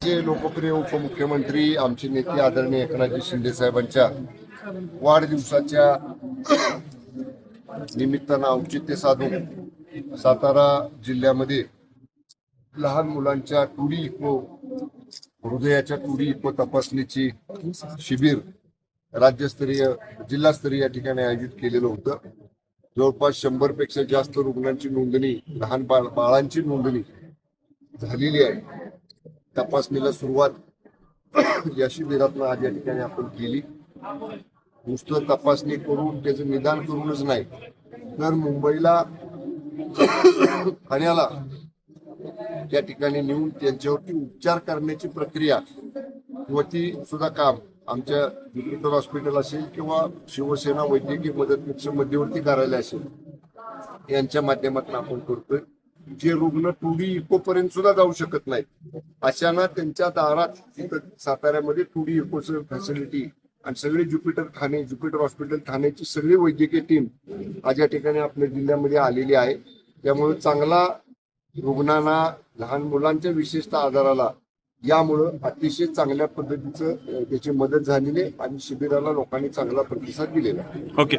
राज्याचे लोकप्रिय उपमुख्यमंत्री आमचे नेते आदरणीय एकनाथजी शिंदे साहेबांच्या वाढदिवसाच्या निमित्तानं औचित्य साधून सातारा जिल्ह्यामध्ये लहान मुलांच्या टुडी इको हृदयाच्या टुडी इको तपासणीची शिबिर राज्यस्तरीय जिल्हास्तरीय या ठिकाणी आयोजित केलेलं होतं। जवळपास 100 पेक्षा जास्त रुग्णांची नोंदणी, लहान बाळांची नोंदणी झालेली आहे। तपासणीला सुरुवात या शिबिरातनं आज या ठिकाणी आपण केली। नुसतं तपासणी करून त्याचं निदान करूनच नाही, तर मुंबईला ठाण्याला त्या ठिकाणी नेऊन त्यांच्यावरती उपचार करण्याची प्रक्रिया व ती सुद्धा काम आमच्या ज्युपिटर हॉस्पिटल असेल किंवा शिवसेना वैद्यकीय मदत मध्यवर्ती कार्यालय असेल यांच्या माध्यमातून आपण करतोय। जे रुग्ण टुडी इको पर्यंत सुद्धा जाऊ शकत नाहीत अशांना त्यांच्या दारात तिथं साताऱ्यामध्ये टुडी इकोचं फॅसिलिटी आणि सगळे ज्युपिटर हॉस्पिटल ठाण्याची सगळी वैद्यकीय टीम आज या ठिकाणी आपल्या जिल्ह्यामध्ये आलेली आहे। त्यामुळे चांगला रुग्णांना, लहान मुलांच्या विशेषतः आजाराला यामुळं अतिशय चांगल्या पद्धतीचं त्याची मदत झालेली आहे आणि शिबिराला लोकांनी चांगला प्रतिसाद दिलेला आहे। ओके।